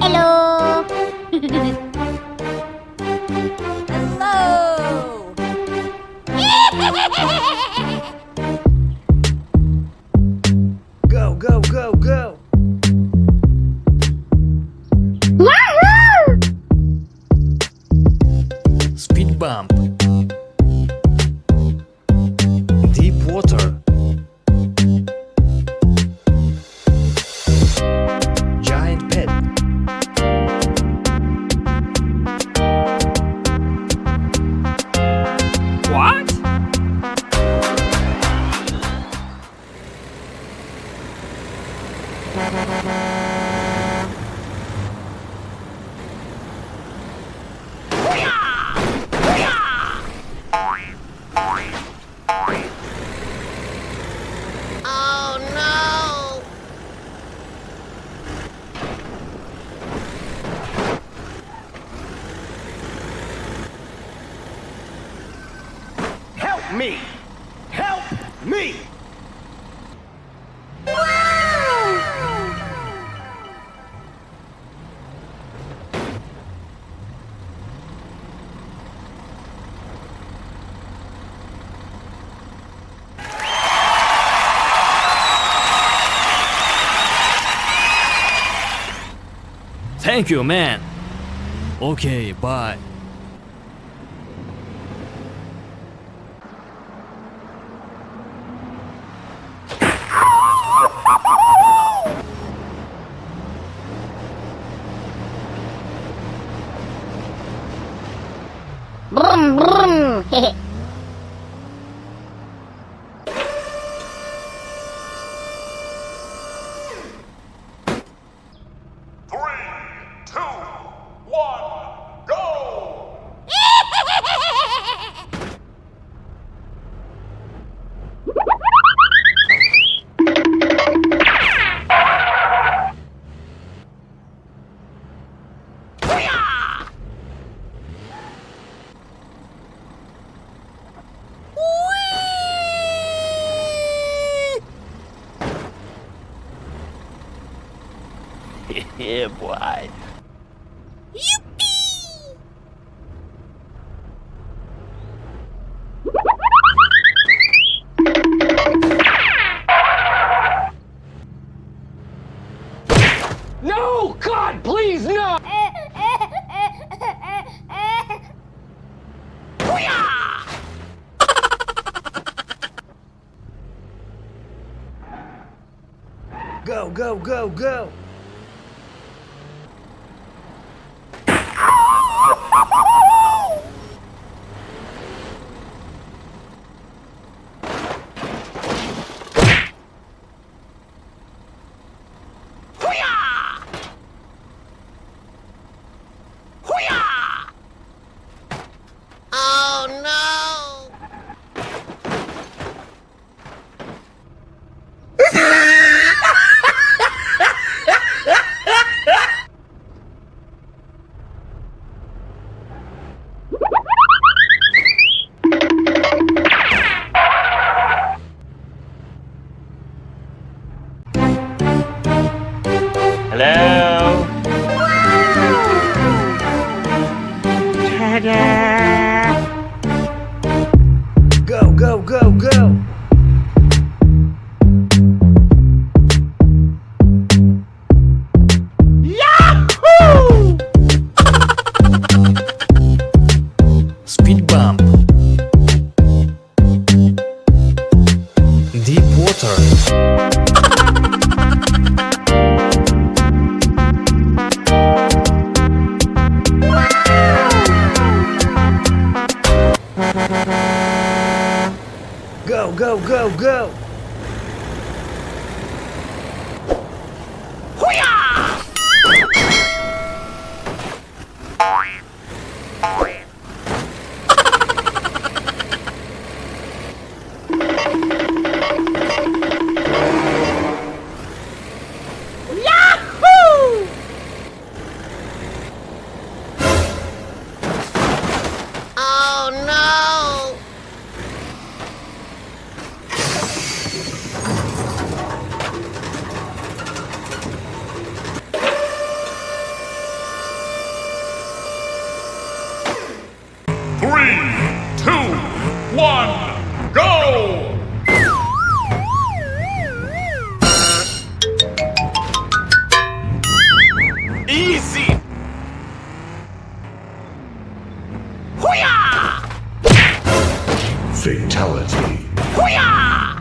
Hello. Hello! Go, go, go, go! Yahoo! Speed bump. Deep water. Giant pet. What? Oh no! Help me! Help me! Thank you, man. Okay, bye. Brum brum. Three, two, one, go! Yeah, boy. No! God, please, no! Go, go, go, go! Oh no! Hello? Go, go, go, go! Yahoo! Speed bump. Deep water. Go, go, go, go! Yahoo! Oh no! Easy! Hoo-yah! Fatality. Hoo-yah!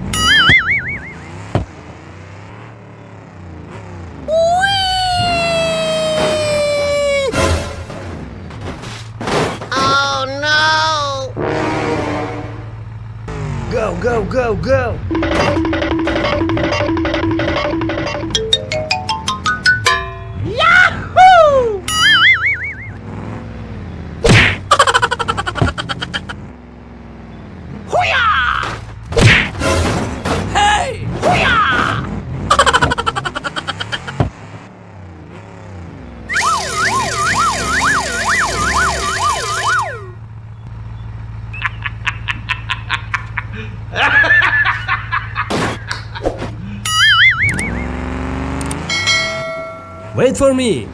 Oh no! Go, go, go, go! Yahoo! Hoo-yah! Hey! Hoo-yah! Wait for me!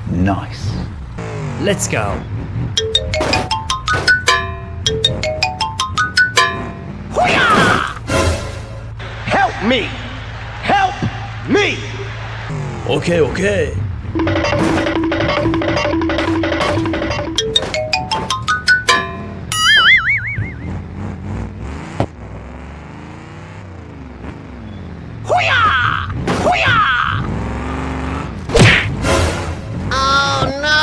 Nice. Let's go! Help me! Help me! Okay, okay. Hoo-yah! Hoo-yah! Oh no!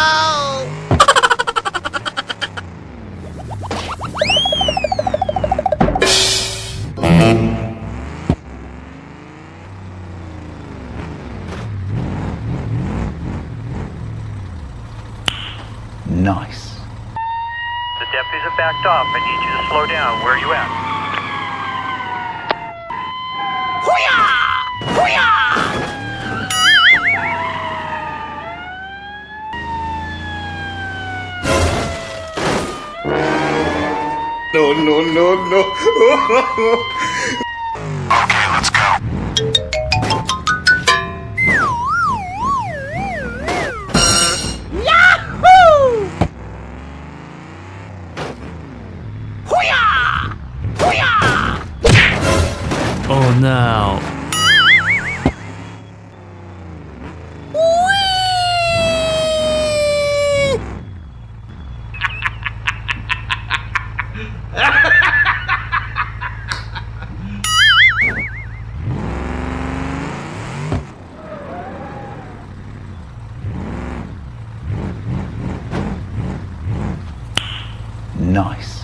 Nice. The deputies have backed off. I need you to slow down. Where are you at? Hoo-yah! Hoo-yah! No, no, no, no. Okay, let's go. Yahoo! Hoo-yah! Hoo-yah! Oh no. Nice.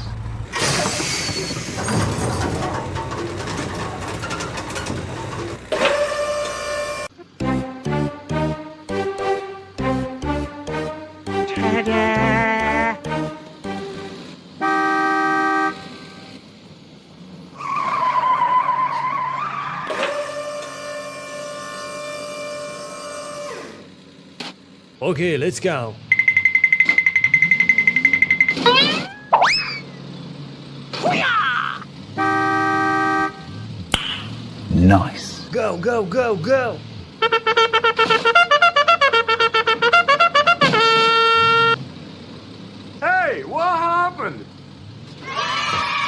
Okay, let's go. Nice. Go, go, go, go!